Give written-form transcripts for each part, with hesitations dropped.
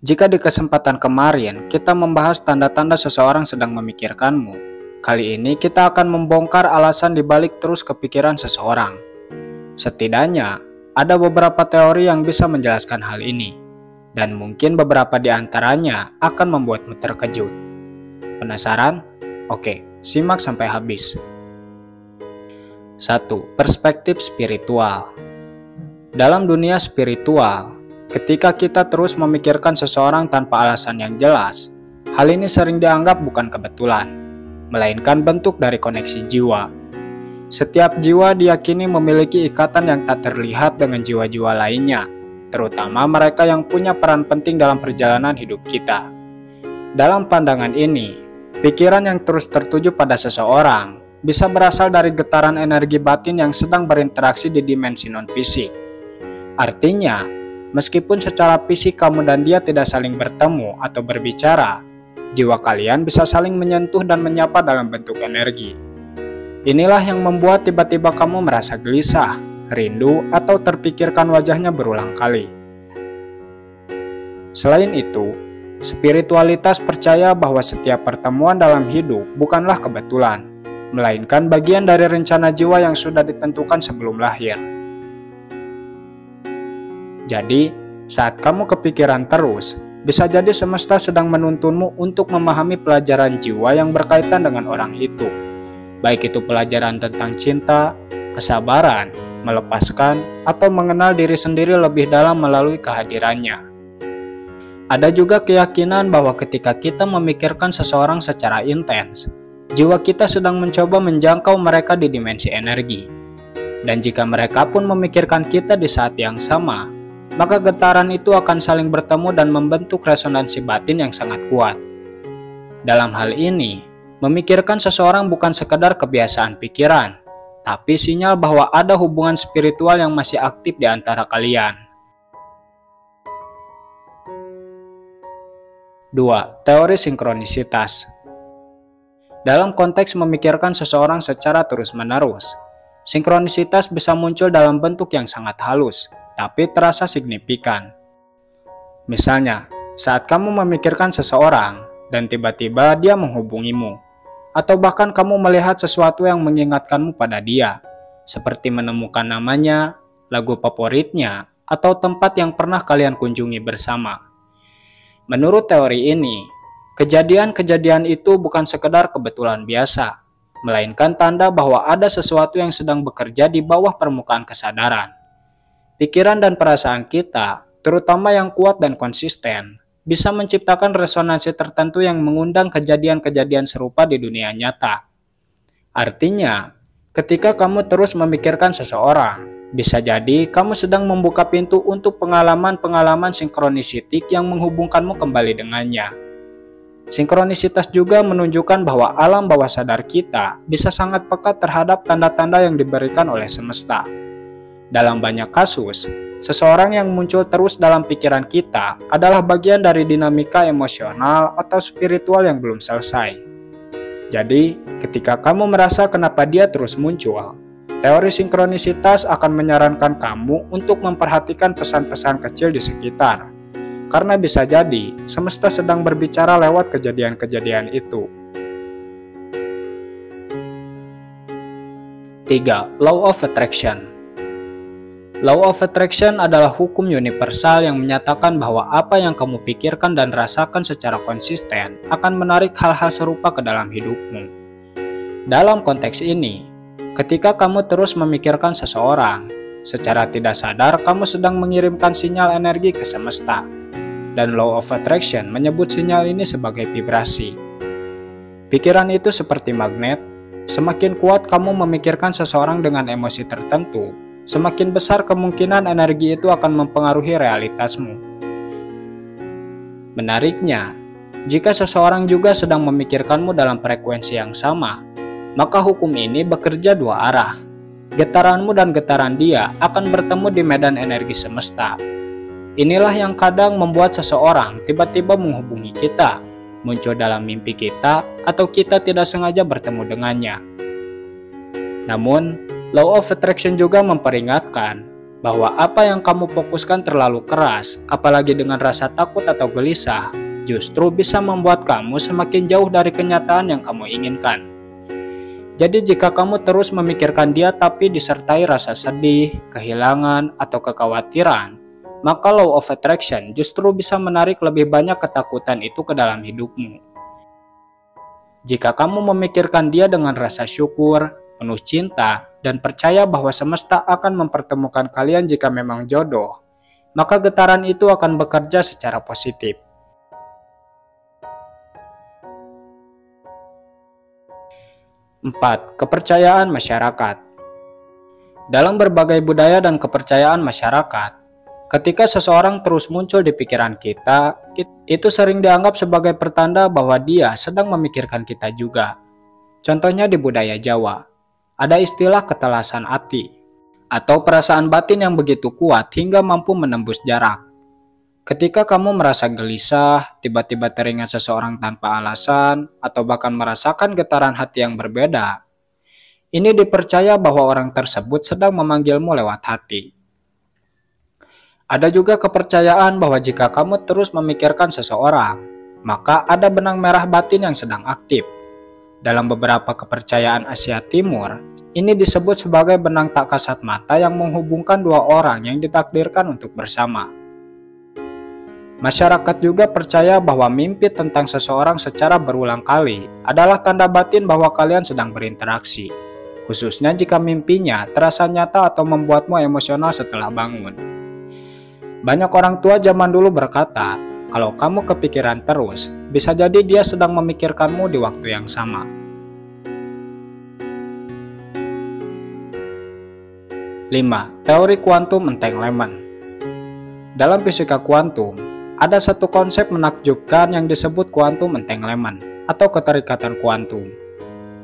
Jika di kesempatan kemarin kita membahas tanda-tanda seseorang sedang memikirkanmu, kali ini kita akan membongkar alasan dibalik terus kepikiran seseorang. Setidaknya, ada beberapa teori yang bisa menjelaskan hal ini, dan mungkin beberapa di antaranya akan membuatmu terkejut. Penasaran? Oke, simak sampai habis. 1. Perspektif spiritual. Dalam dunia spiritual, ketika kita terus memikirkan seseorang tanpa alasan yang jelas, hal ini sering dianggap bukan kebetulan, melainkan bentuk dari koneksi jiwa. Setiap jiwa diyakini memiliki ikatan yang tak terlihat dengan jiwa-jiwa lainnya, terutama mereka yang punya peran penting dalam perjalanan hidup kita. Dalam pandangan ini, pikiran yang terus tertuju pada seseorang bisa berasal dari getaran energi batin yang sedang berinteraksi di dimensi non-fisik. Artinya, meskipun secara fisik kamu dan dia tidak saling bertemu atau berbicara, jiwa kalian bisa saling menyentuh dan menyapa dalam bentuk energi. Inilah yang membuat tiba-tiba kamu merasa gelisah, rindu, atau terpikirkan wajahnya berulang kali. Selain itu, spiritualitas percaya bahwa setiap pertemuan dalam hidup bukanlah kebetulan, melainkan bagian dari rencana jiwa yang sudah ditentukan sebelum lahir. Jadi, saat kamu kepikiran terus, bisa jadi semesta sedang menuntunmu untuk memahami pelajaran jiwa yang berkaitan dengan orang itu. Baik itu pelajaran tentang cinta, kesabaran, melepaskan, atau mengenal diri sendiri lebih dalam melalui kehadirannya. Ada juga keyakinan bahwa ketika kita memikirkan seseorang secara intens, jiwa kita sedang mencoba menjangkau mereka di dimensi energi. Dan jika mereka pun memikirkan kita di saat yang sama, maka getaran itu akan saling bertemu dan membentuk resonansi batin yang sangat kuat. Dalam hal ini, memikirkan seseorang bukan sekedar kebiasaan pikiran, tapi sinyal bahwa ada hubungan spiritual yang masih aktif di antara kalian. 2. Teori sinkronisitas. Dalam konteks memikirkan seseorang secara terus-menerus, sinkronisitas bisa muncul dalam bentuk yang sangat halus, tapi terasa signifikan. Misalnya, saat kamu memikirkan seseorang dan tiba-tiba dia menghubungimu, atau bahkan kamu melihat sesuatu yang mengingatkanmu pada dia, seperti menemukan namanya, lagu favoritnya, atau tempat yang pernah kalian kunjungi bersama. Menurut teori ini, kejadian-kejadian itu bukan sekedar kebetulan biasa, melainkan tanda bahwa ada sesuatu yang sedang bekerja di bawah permukaan kesadaran. Pikiran dan perasaan kita, terutama yang kuat dan konsisten, bisa menciptakan resonansi tertentu yang mengundang kejadian-kejadian serupa di dunia nyata. Artinya, ketika kamu terus memikirkan seseorang, bisa jadi kamu sedang membuka pintu untuk pengalaman-pengalaman sinkronisitik yang menghubungkanmu kembali dengannya. Sinkronisitas juga menunjukkan bahwa alam bawah sadar kita bisa sangat peka terhadap tanda-tanda yang diberikan oleh semesta. Dalam banyak kasus, seseorang yang muncul terus dalam pikiran kita adalah bagian dari dinamika emosional atau spiritual yang belum selesai. Jadi, ketika kamu merasa kenapa dia terus muncul, teori sinkronisitas akan menyarankan kamu untuk memperhatikan pesan-pesan kecil di sekitar. Karena bisa jadi, semesta sedang berbicara lewat kejadian-kejadian itu. 3. Law of Attraction. Law of Attraction adalah hukum universal yang menyatakan bahwa apa yang kamu pikirkan dan rasakan secara konsisten akan menarik hal-hal serupa ke dalam hidupmu. Dalam konteks ini, ketika kamu terus memikirkan seseorang, secara tidak sadar kamu sedang mengirimkan sinyal energi ke semesta. Dan Law of Attraction menyebut sinyal ini sebagai vibrasi. Pikiran itu seperti magnet, semakin kuat kamu memikirkan seseorang dengan emosi tertentu, semakin besar kemungkinan energi itu akan mempengaruhi realitasmu. Menariknya, jika seseorang juga sedang memikirkanmu dalam frekuensi yang sama, maka hukum ini bekerja dua arah. Getaranmu dan getaran dia akan bertemu di medan energi semesta. Inilah yang kadang membuat seseorang tiba-tiba menghubungi kita, muncul dalam mimpi kita, atau kita tidak sengaja bertemu dengannya. Namun, Law of Attraction juga memperingatkan bahwa apa yang kamu fokuskan terlalu keras, apalagi dengan rasa takut atau gelisah, justru bisa membuat kamu semakin jauh dari kenyataan yang kamu inginkan. Jadi jika kamu terus memikirkan dia tapi disertai rasa sedih, kehilangan, atau kekhawatiran, maka law of attraction justru bisa menarik lebih banyak ketakutan itu ke dalam hidupmu. Jika kamu memikirkan dia dengan rasa syukur, penuh cinta, dan percaya bahwa semesta akan mempertemukan kalian jika memang jodoh, maka getaran itu akan bekerja secara positif. 4. Kepercayaan masyarakat. Dalam berbagai budaya dan kepercayaan masyarakat, ketika seseorang terus muncul di pikiran kita, itu sering dianggap sebagai pertanda bahwa dia sedang memikirkan kita juga. Contohnya di budaya Jawa, ada istilah ketelasan hati, atau perasaan batin yang begitu kuat hingga mampu menembus jarak. Ketika kamu merasa gelisah, tiba-tiba teringat seseorang tanpa alasan, atau bahkan merasakan getaran hati yang berbeda, ini dipercaya bahwa orang tersebut sedang memanggilmu lewat hati. Ada juga kepercayaan bahwa jika kamu terus memikirkan seseorang, maka ada benang merah batin yang sedang aktif. Dalam beberapa kepercayaan Asia Timur, ini disebut sebagai benang tak kasat mata yang menghubungkan dua orang yang ditakdirkan untuk bersama. Masyarakat juga percaya bahwa mimpi tentang seseorang secara berulang kali adalah tanda batin bahwa kalian sedang berinteraksi, khususnya jika mimpinya terasa nyata atau membuatmu emosional setelah bangun. Banyak orang tua zaman dulu berkata, kalau kamu kepikiran terus, bisa jadi dia sedang memikirkanmu di waktu yang sama. 5. Teori kuantum entanglement. Dalam fisika kuantum, ada satu konsep menakjubkan yang disebut quantum entanglement atau keterikatan kuantum.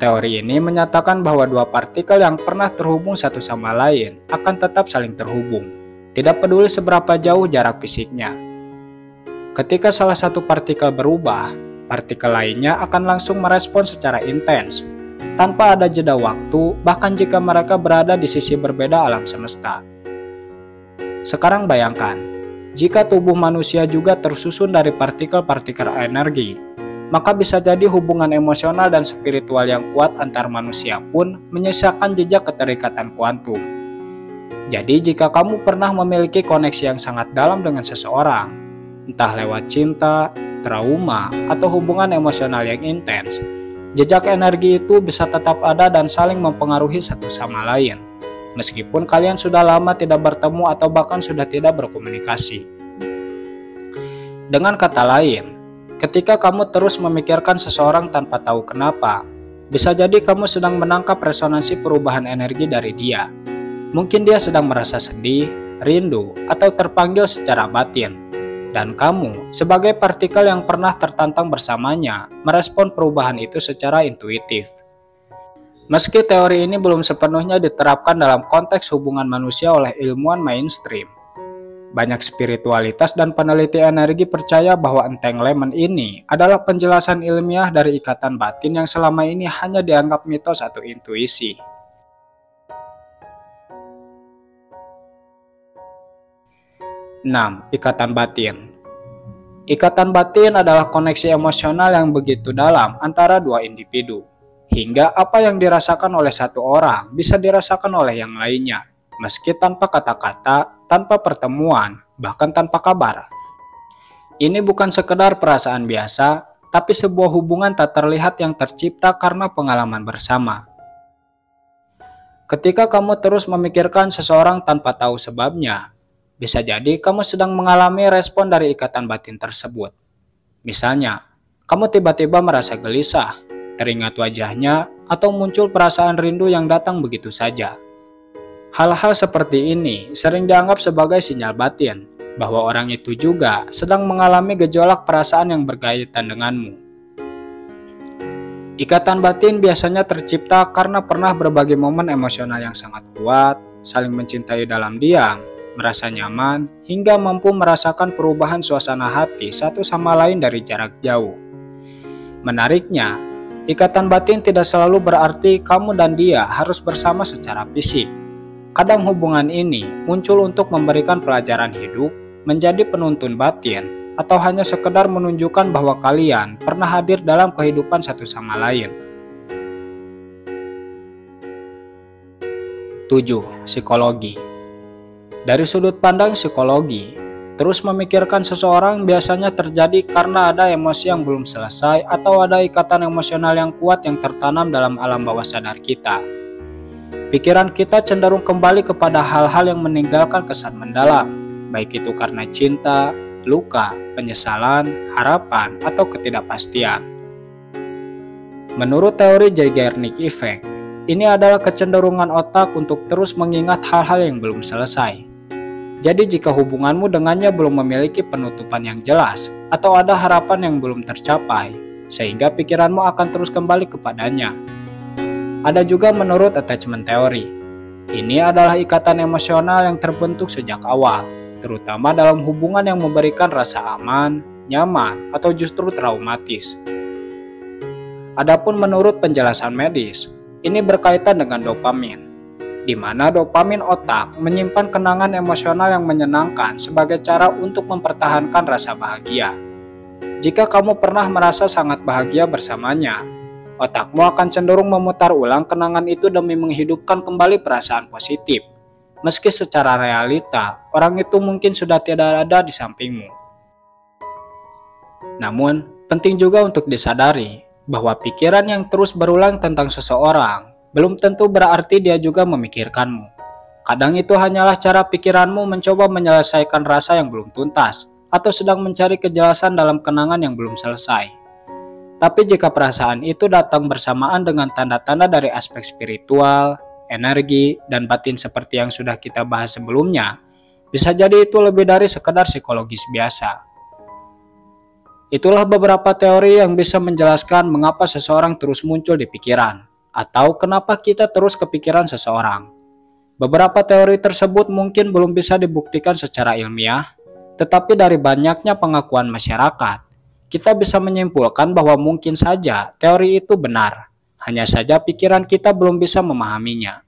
Teori ini menyatakan bahwa dua partikel yang pernah terhubung satu sama lain akan tetap saling terhubung, tidak peduli seberapa jauh jarak fisiknya. Ketika salah satu partikel berubah, partikel lainnya akan langsung merespon secara intens, tanpa ada jeda waktu, bahkan jika mereka berada di sisi berbeda alam semesta. Sekarang bayangkan, jika tubuh manusia juga tersusun dari partikel-partikel energi, maka bisa jadi hubungan emosional dan spiritual yang kuat antar manusia pun menyisakan jejak keterikatan kuantum. Jadi jika kamu pernah memiliki koneksi yang sangat dalam dengan seseorang, entah lewat cinta, trauma, atau hubungan emosional yang intens, jejak energi itu bisa tetap ada dan saling mempengaruhi satu sama lain, meskipun kalian sudah lama tidak bertemu atau bahkan sudah tidak berkomunikasi. Dengan kata lain, ketika kamu terus memikirkan seseorang tanpa tahu kenapa, bisa jadi kamu sedang menangkap resonansi perubahan energi dari dia. Mungkin dia sedang merasa sedih, rindu, atau terpanggil secara batin. Dan kamu, sebagai partikel yang pernah tertantang bersamanya, merespon perubahan itu secara intuitif. Meski teori ini belum sepenuhnya diterapkan dalam konteks hubungan manusia oleh ilmuwan mainstream, banyak spiritualitas dan peneliti energi percaya bahwa entanglement ini adalah penjelasan ilmiah dari ikatan batin yang selama ini hanya dianggap mitos atau intuisi. 6. Ikatan batin. Ikatan batin adalah koneksi emosional yang begitu dalam antara dua individu, hingga apa yang dirasakan oleh satu orang bisa dirasakan oleh yang lainnya, meski tanpa kata-kata, tanpa pertemuan, bahkan tanpa kabar. Ini bukan sekedar perasaan biasa, tapi sebuah hubungan tak terlihat yang tercipta karena pengalaman bersama. Ketika kamu terus memikirkan seseorang tanpa tahu sebabnya, bisa jadi kamu sedang mengalami respon dari ikatan batin tersebut. Misalnya, kamu tiba-tiba merasa gelisah, teringat wajahnya, atau muncul perasaan rindu yang datang begitu saja. Hal-hal seperti ini sering dianggap sebagai sinyal batin bahwa orang itu juga sedang mengalami gejolak perasaan yang berkaitan denganmu. Ikatan batin biasanya tercipta karena pernah berbagi momen emosional yang sangat kuat, saling mencintai dalam diam, merasa nyaman, hingga mampu merasakan perubahan suasana hati satu sama lain dari jarak jauh. Menariknya, ikatan batin tidak selalu berarti kamu dan dia harus bersama secara fisik. Kadang hubungan ini muncul untuk memberikan pelajaran hidup, menjadi penuntun batin, atau hanya sekedar menunjukkan bahwa kalian pernah hadir dalam kehidupan satu sama lain. 7. Psikologi. Dari sudut pandang psikologi, terus memikirkan seseorang biasanya terjadi karena ada emosi yang belum selesai atau ada ikatan emosional yang kuat yang tertanam dalam alam bawah sadar kita. Pikiran kita cenderung kembali kepada hal-hal yang meninggalkan kesan mendalam, baik itu karena cinta, luka, penyesalan, harapan, atau ketidakpastian. Menurut teori Zeigarnik Effect, ini adalah kecenderungan otak untuk terus mengingat hal-hal yang belum selesai. Jadi jika hubunganmu dengannya belum memiliki penutupan yang jelas, atau ada harapan yang belum tercapai, sehingga pikiranmu akan terus kembali kepadanya. Ada juga menurut attachment theory. Ini adalah ikatan emosional yang terbentuk sejak awal, terutama dalam hubungan yang memberikan rasa aman, nyaman, atau justru traumatis. Adapun menurut penjelasan medis, ini berkaitan dengan dopamin, di mana dopamin otak menyimpan kenangan emosional yang menyenangkan sebagai cara untuk mempertahankan rasa bahagia. Jika kamu pernah merasa sangat bahagia bersamanya, otakmu akan cenderung memutar ulang kenangan itu demi menghidupkan kembali perasaan positif, meski secara realita orang itu mungkin sudah tidak ada di sampingmu. Namun, penting juga untuk disadari bahwa pikiran yang terus berulang tentang seseorang belum tentu berarti dia juga memikirkanmu. Kadang itu hanyalah cara pikiranmu mencoba menyelesaikan rasa yang belum tuntas atau sedang mencari kejelasan dalam kenangan yang belum selesai. Tapi jika perasaan itu datang bersamaan dengan tanda-tanda dari aspek spiritual, energi, dan batin seperti yang sudah kita bahas sebelumnya, bisa jadi itu lebih dari sekedar psikologis biasa. Itulah beberapa teori yang bisa menjelaskan mengapa seseorang terus muncul di pikiran, atau kenapa kita terus kepikiran seseorang. Beberapa teori tersebut mungkin belum bisa dibuktikan secara ilmiah, tetapi dari banyaknya pengakuan masyarakat, kita bisa menyimpulkan bahwa mungkin saja teori itu benar, hanya saja pikiran kita belum bisa memahaminya.